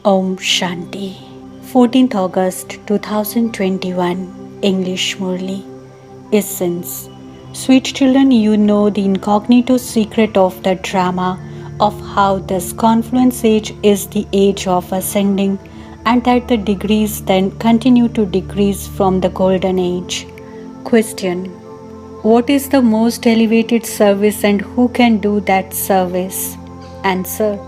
Om Shanti. 14th August 2021. English Murli. Essence. Sweet children, you know the incognito secret of the drama of how this confluence age is the age of ascending, and that the degrees then continue to decrease from the golden age. Question. What is the most elevated service and who can do that service? Answer.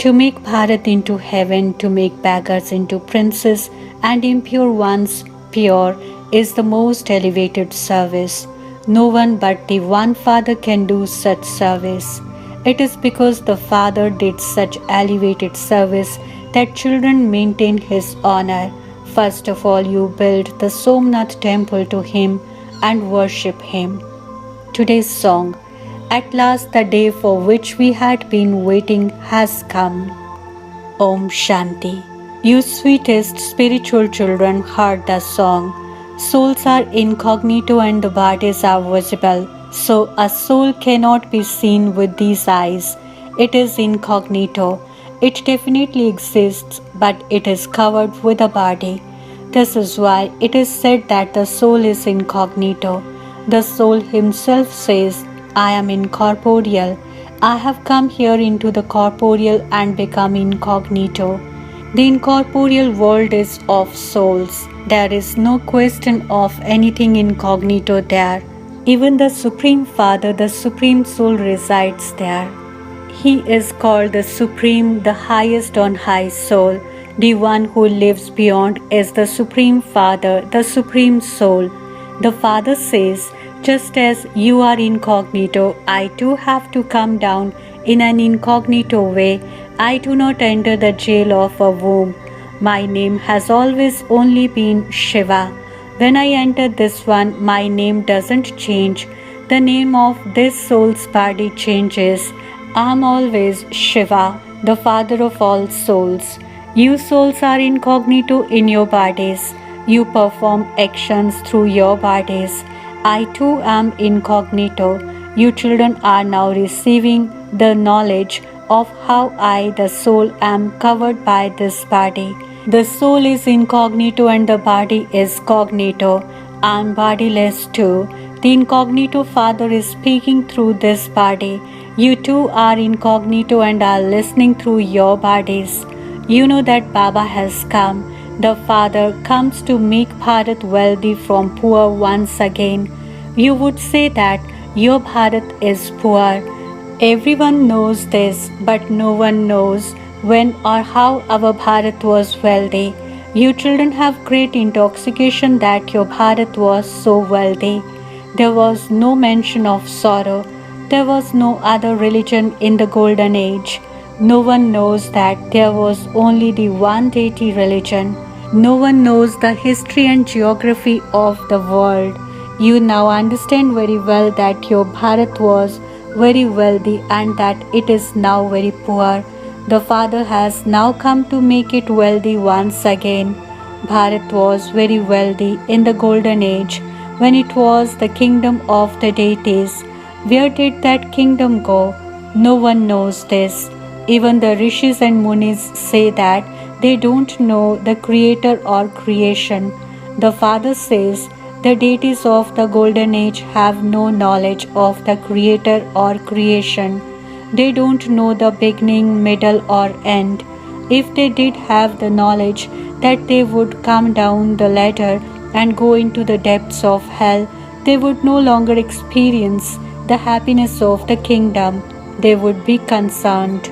To make Bharat into heaven, to make beggars into princes, and impure ones pure is the most elevated service. No one but the one Father can do such service. It is because the Father did such elevated service that children maintain His honor. First of all, you build the Somnath temple to Him and worship Him. Today's song. At last the day for which we had been waiting has come. Om Shanti. You sweetest spiritual children heard the song. Souls are incognito and the bodies are visible. So a soul cannot be seen with these eyes. It is incognito. It definitely exists, but it is covered with a body. This is why it is said that the soul is incognito. The soul himself says, I am incorporeal. I have come here into the corporeal and become incognito. The incorporeal world is of souls. There is no question of anything incognito there. Even the Supreme Father, the Supreme Soul resides there. He is called the Supreme, the highest on high soul. The one who lives beyond is the Supreme Father, the Supreme Soul. The Father says, just as you are incognito, I too have to come down in an incognito way. I do not enter the jail of a womb. My name has always only been Shiva. When I enter this one, my name doesn't change. The name of this soul's body changes. I'm always Shiva, the Father of all souls. You souls are incognito in your bodies. You perform actions through your bodies. I too am incognito. You children are now receiving the knowledge of how I, the soul, am covered by this body. The soul is incognito and the body is cognito. I am bodiless too. The incognito Father is speaking through this body. You too are incognito and are listening through your bodies. You know that Baba has come. The Father comes to make Bharat wealthy from poor once again. You would say that your Bharat is poor. Everyone knows this, but no one knows when or how our Bharat was wealthy. You children have great intoxication that your Bharat was so wealthy. There was no mention of sorrow. There was no other religion in the golden age. No one knows that there was only the one deity religion. No one knows the history and geography of the world. You now understand very well that your Bharat was very wealthy and that it is now very poor. The Father has now come to make it wealthy once again. Bharat was very wealthy in the golden age when it was the kingdom of the deities. Where did that kingdom go? No one knows this. Even the rishis and munis say that they don't know the creator or creation. The Father says the deities of the golden age have no knowledge of the creator or creation. They don't know the beginning, middle, or end. If they did have the knowledge that they would come down the ladder and go into the depths of hell, they would no longer experience the happiness of the kingdom. They would be concerned.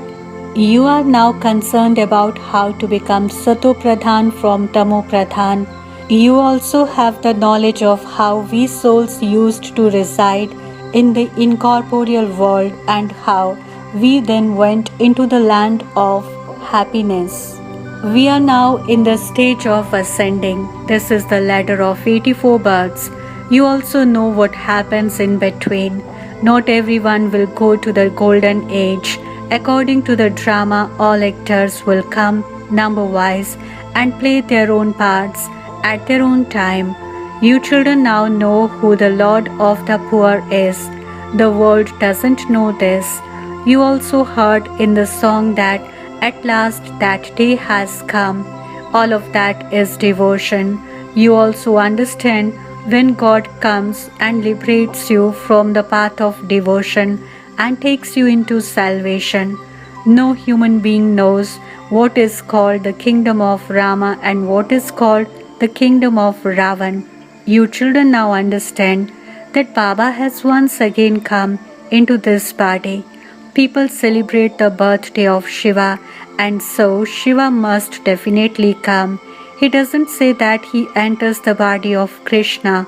You are now concerned about how to become Sato Pradhan from Tamo Pradhan. You also have the knowledge of how we souls used to reside in the incorporeal world and how we then went into the land of happiness. We are now in the stage of ascending. This is the ladder of 84 births. You also know what happens in between. Not everyone will go to the golden age. According to the drama, all actors will come number-wise and play their own parts at their own time. You children now know who the Lord of the poor is. The world doesn't know this. You also heard in the song that at last that day has come. All of that is devotion. You also understand when God comes and liberates you from the path of devotion and takes you into salvation. No human being knows what is called the kingdom of Rama and what is called the kingdom of Ravan. You children now understand that Baba has once again come into this body. People celebrate the birthday of Shiva, and so Shiva must definitely come. He doesn't say that he enters the body of Krishna.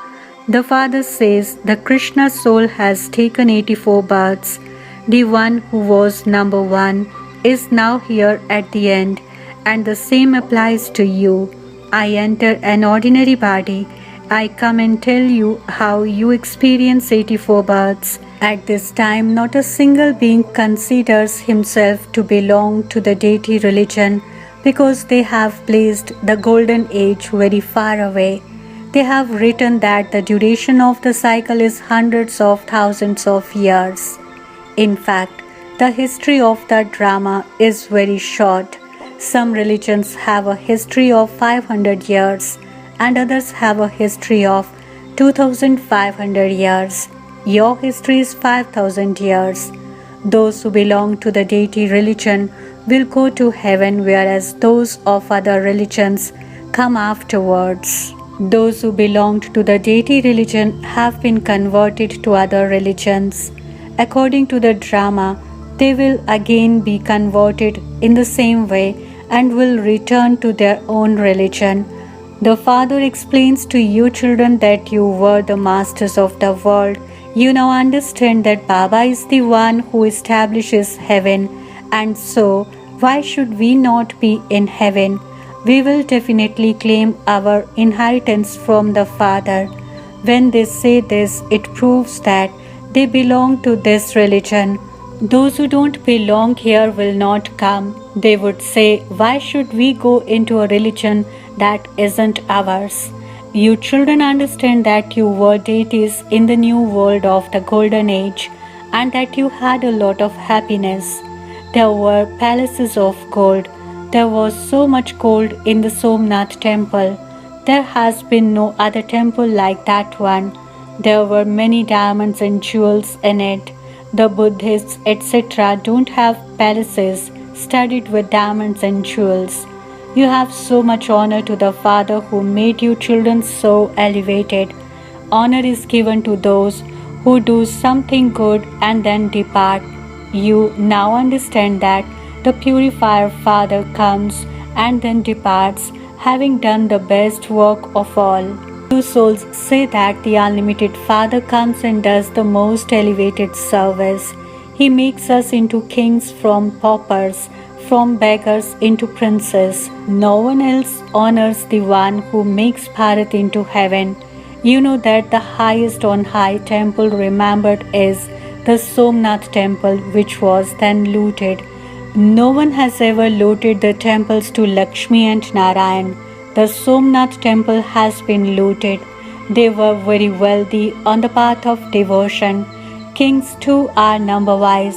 The father says the Krishna soul has taken 84 births. The one who was number one is now here at the end, and the same applies to you. I enter an ordinary body. I come and tell you how you experience 84 births. At this time, not a single being considers himself to belong to the deity religion because they have placed the golden age very far away. They have written that the duration of the cycle is hundreds of thousands of years. In fact, the history of the drama is very short. Some religions have a history of 500 years and others have a history of 2500 years. Your history is 5000 years. Those who belong to the deity religion will go to heaven, whereas those of other religions come afterwards. Those who belonged to the deity religion have been converted to other religions. According to the drama, they will again be converted in the same way and will return to their own religion. The Father explains to you children that you were the masters of the world. You now understand that Baba is the one who establishes heaven, and so why should we not be in heaven? We will definitely claim our inheritance from the Father. When they say this, it proves that they belong to this religion. Those who don't belong here will not come. They would say, why should we go into a religion that isn't ours? You children understand that you were deities in the new world of the golden age and that you had a lot of happiness. There were palaces of gold. There was so much gold in the Somnath temple. There has been no other temple like that one. There were many diamonds and jewels in it. The Buddhists, etc., don't have palaces studded with diamonds and jewels. You have so much honor to the Father who made you children so elevated. Honor is given to those who do something good and then depart. You now understand that the purifier Father comes and then departs, having done the best work of all. You souls say that the unlimited Father comes and does the most elevated service. He makes us into kings from paupers, from beggars into princes. No one else honors the one who makes Bharat into heaven. You know that the highest on high temple remembered is the Somnath temple, which was then looted. No one has ever looted the temples to Lakshmi and Narayan. The Somnath temple has been looted. They were very wealthy on the path of devotion. Kings too are number-wise.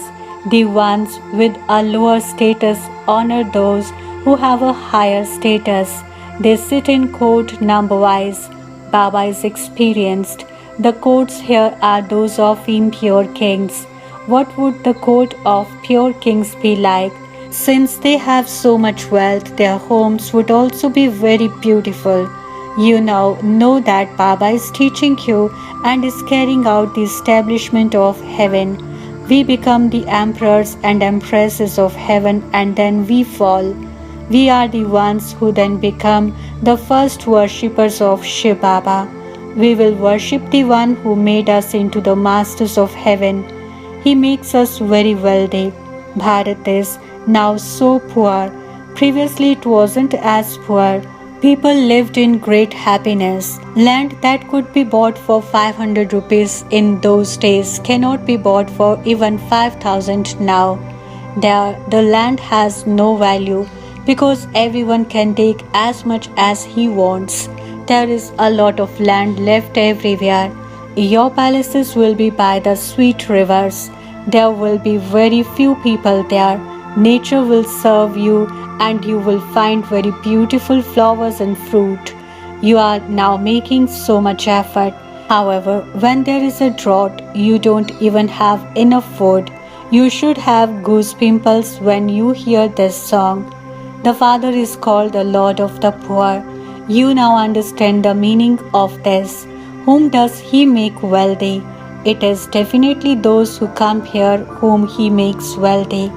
The ones with a lower status honor those who have a higher status. They sit in court number-wise. Baba is experienced. The courts here are those of impure kings. What would the court of pure kings be like? Since they have so much wealth, their homes would also be very beautiful. You now know that Baba is teaching you and is carrying out the establishment of heaven. We become the emperors and empresses of heaven and then we fall. We are the ones who then become the first worshippers of Shiv Baba. We will worship the one who made us into the masters of heaven. He makes us very wealthy. Bharat is now so poor. Previously it wasn't as poor. People lived in great happiness. Land that could be bought for 500 rupees in those days cannot be bought for even 5,000 now. There, the land has no value because everyone can take as much as he wants. There is a lot of land left everywhere. Your palaces will be by the sweet rivers. There will be very few people there. Nature will serve you and you will find very beautiful flowers and fruit. You are now making so much effort. However, when there is a drought, you don't even have enough food. You should have goose pimples when you hear this song. The Father is called the Lord of the poor. You now understand the meaning of this. Whom does He make wealthy? It is definitely those who come here whom He makes wealthy.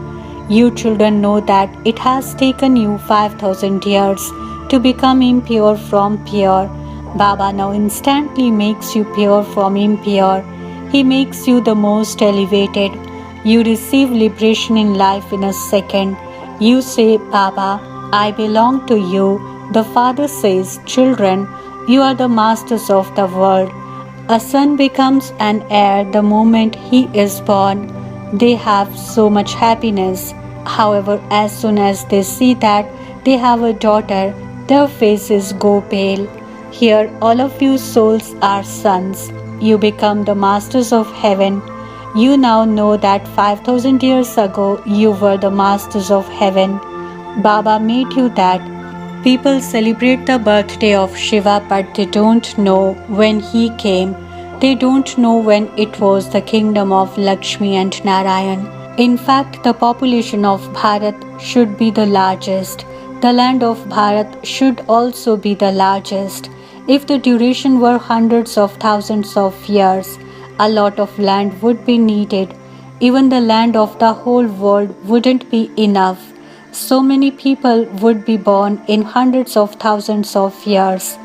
You children know that it has taken you 5,000 years to become impure from pure. Baba now instantly makes you pure from impure. He makes you the most elevated. You receive liberation in life in a second. You say, Baba, I belong to you. The Father says, children, you are the masters of the world. A son becomes an heir the moment he is born. They have so much happiness. However, as soon as they see that they have a daughter, their faces go pale. Here, all of you souls are sons. You become the masters of heaven. You now know that 5,000 years ago you were the masters of heaven. Baba made you that. People celebrate the birthday of Shiva, but they don't know when he came. They don't know when it was the kingdom of Lakshmi and Narayan. In fact, the population of Bharat should be the largest. The land of Bharat should also be the largest. If the duration were hundreds of thousands of years, a lot of land would be needed. Even the land of the whole world wouldn't be enough. So many people would be born in hundreds of thousands of years.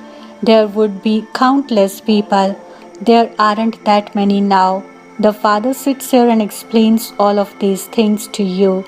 There would be countless people. There aren't that many now. The Father sits here and explains all of these things to you.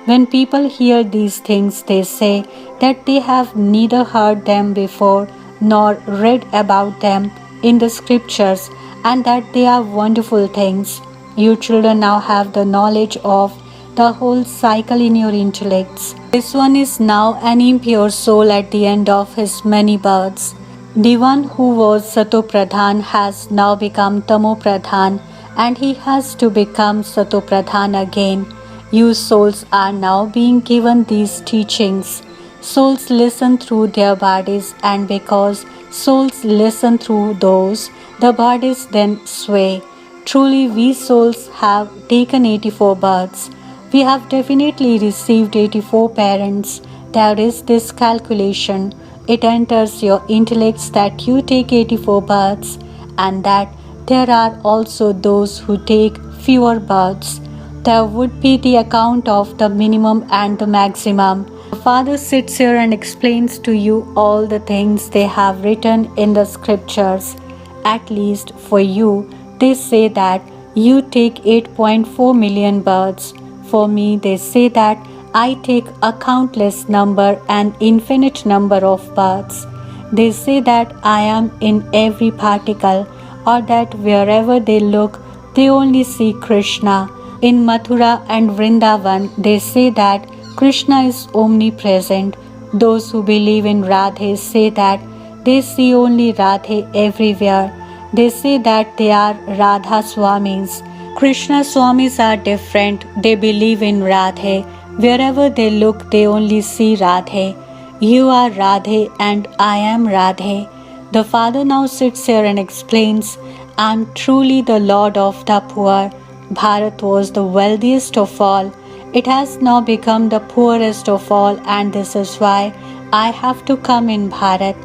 When people hear these things, they say that they have neither heard them before nor read about them in the scriptures and that they are wonderful things. You children now have the knowledge of the whole cycle in your intellects. This one is now an impure soul at the end of his many births. The one who was Sato Pradhan has now become Tamo Pradhan and he has to become Sato Pradhan again. You souls are now being given these teachings. Souls listen through their bodies, and because souls listen through those, the bodies then sway. Truly, we souls have taken 84 births. We have definitely received 84 parents. There is this calculation. It enters your intellects that you take 84 births, and that there are also those who take fewer births. There would be the account of the minimum and the maximum. The Father sits here and explains to you all the things they have written in the scriptures. At least for you, they say that you take 8.4 million births. For me, they say that I take a countless number and infinite number of births. They say that I am in every particle, or that wherever they look, they only see Krishna. In Mathura and Vrindavan, they say that Krishna is omnipresent. Those who believe in Radhe say that they see only Radhe everywhere. They say that they are Radha Swamis. Krishna Swamis are different. They believe in Radhe. Wherever they look, they only see Radhe. You are Radhe and I am Radhe. The Father now sits here and explains, I am truly the Lord of the poor. Bharat was the wealthiest of all. It has now become the poorest of all, and this is why I have to come in Bharat.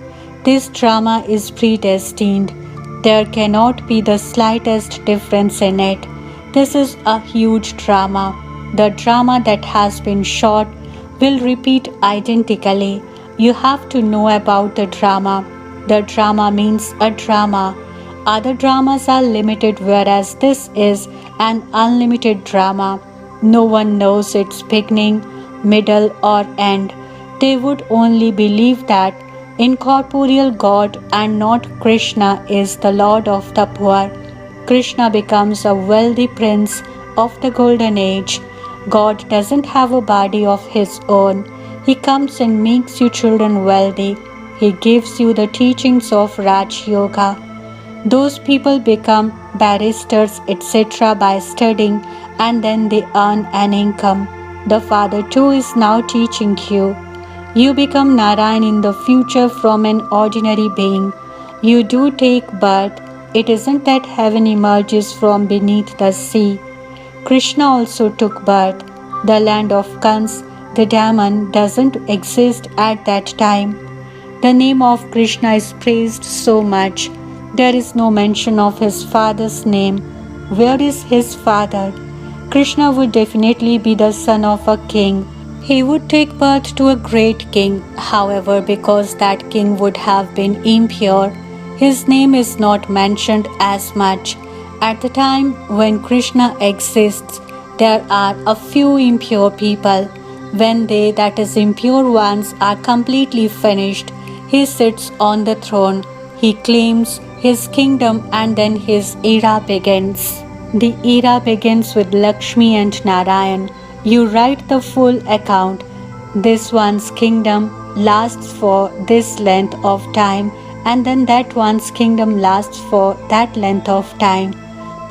This drama is predestined. There cannot be the slightest difference in it. This is a huge drama. The drama that has been shot will repeat identically. You have to know about the drama. The drama means a drama. Other dramas are limited, whereas this is an unlimited drama. No one knows its beginning, middle, or end. They would only believe that Incorporeal God and not Krishna is the Lord of the poor. Krishna becomes a wealthy prince of the golden age. God doesn't have a body of his own. He comes and makes you children wealthy. He gives you the teachings of Raj Yoga. Those people become barristers, etc. by studying, and then they earn an income. The Father too is now teaching you. You become Narayan in the future from an ordinary being. You do take birth. It isn't that heaven emerges from beneath the sea. Krishna also took birth. The land of Kans, the demon, doesn't exist at that time. The name of Krishna is praised so much. There is no mention of his father's name. Where is his father? Krishna would definitely be the son of a king. He would take birth to a great king. However, because that king would have been impure, his name is not mentioned as much. At the time when Krishna exists, there are a few impure people. When they, that is, impure ones, are completely finished, he sits on the throne. He claims his kingdom and then his era begins. The era begins with Lakshmi and Narayan. You write the full account. This one's kingdom lasts for this length of time, and then that one's kingdom lasts for that length of time.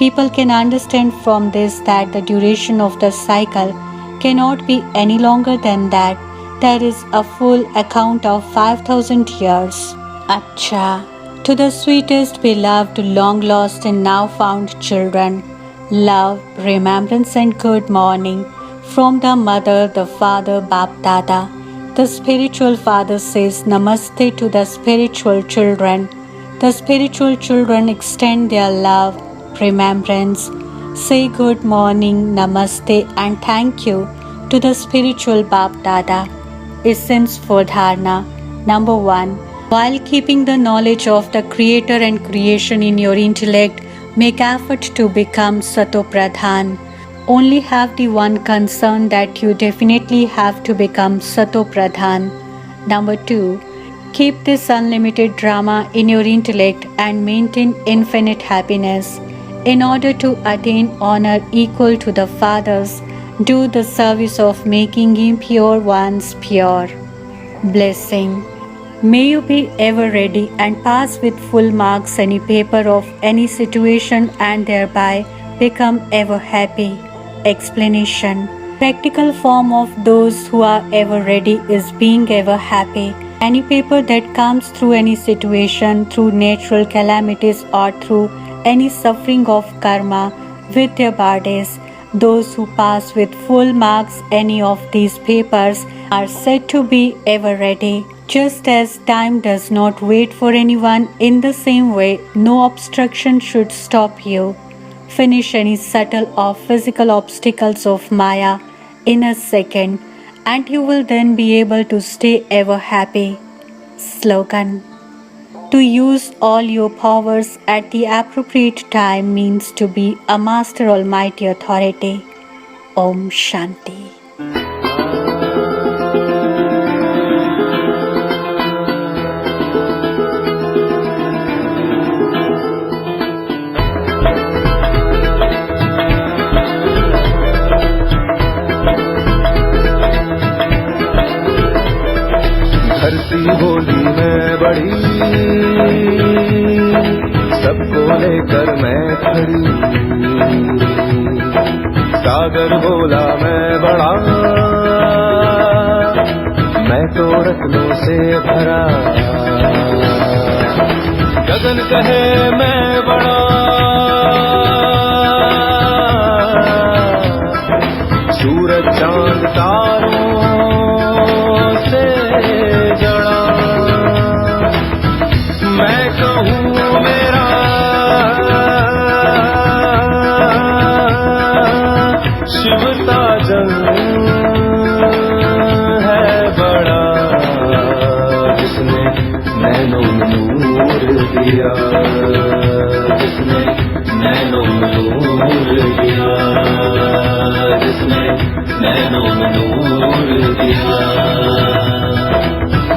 People can understand from this that the duration of the cycle cannot be any longer than that. There is a full account of 5,000 years. Acha. To the sweetest, beloved, long lost and now found children, love, remembrance and good morning. From the mother, the father, Bap Dada. The spiritual father says Namaste to the spiritual children. The spiritual children extend their love, remembrance, say good morning, Namaste and thank you to the spiritual Bap Dada. Essence for Dharana. Number 1. While keeping the knowledge of the Creator and creation in your intellect, make effort to become Sato Pradhan. Only have the one concern that you definitely have to become Sato Pradhan. Number 2. Keep this unlimited drama in your intellect and maintain infinite happiness. In order to attain honor equal to the Father's, do the service of making impure ones pure. Blessing. May you be ever ready and pass with full marks any paper of any situation and thereby become ever happy. Explanation. Practical form of those who are ever ready is being ever happy. Any paper that comes through any situation, through natural calamities or through any suffering of karma with their bodies, those who pass with full marks any of these papers are said to be ever ready. Just as time does not wait for anyone, in the same way, no obstruction should stop you. Finish any subtle or physical obstacles of Maya in a second, and you will then be able to stay ever happy. Slogan. To use all your powers at the appropriate time means to be a Master Almighty Authority. Om Shanti. धरती बोली मैं बड़ी, सबको लेकर मैं खड़ी। सागर बोला मैं बड़ा, मैं तो रत्नों से भरा। गगन कहे मैं बड़ा, सूरज चांद तारों से जड़ा। मैं कहूँ मेरा शिवता जल है बड़ा, जिसने नैनों में नूर दिया, जिसने नैनों में नूर दिया, जिसने नैनों में नूर दिया।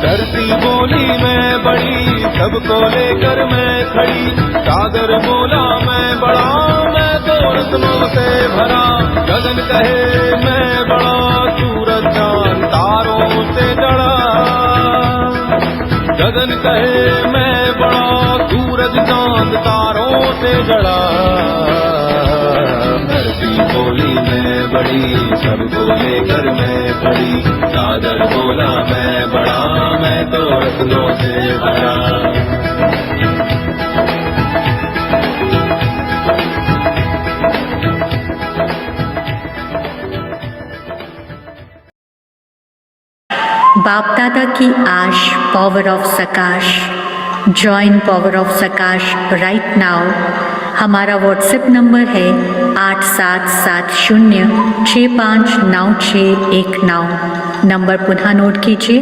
धरती बोली मैं बड़ी सबको लेकर मैं खड़ी। सागर बोला मैं बड़ा, मैं तो रत्नों से भरा। गगन कहे मैं बड़ा, सूरज चांद तारों से जड़ा। गगन कहे मैं बड़ा, सूरज चांद तारों से जड़ा। धरती बोली मैं बड़ी, सबको लेकर मैं खड़ी। सागर बोला मैं बड़ा, मैं तो रत्नों से भरा। बाप दादा की आश, power of सकाश। Join power of सकाश right now. हमारा व्हाट्सएप नंबर है 8770659619। नंबर पुनः नोट कीजिए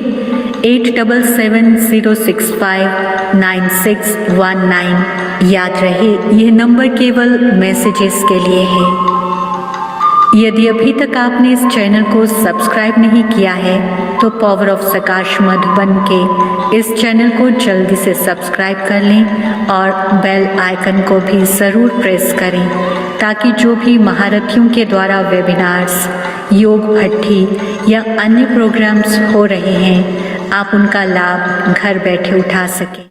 8770659619। याद रहे यह नंबर केवल मैसेजेस के लिए है। यदि अभी तक आपने इस चैनल को सब्सक्राइब नहीं किया है तो पावर ऑफ सकाश मधुबन के इस चैनल को जल्दी से सब्सक्राइब कर लें और बेल आइकन को भी ज़रूर प्रेस करें ताकि जो भी महारथियों के द्वारा वेबिनार्स, योग भट्ठी या अन्य प्रोग्राम्स हो रहे हैं आप उनका लाभ घर बैठे उठा सकें।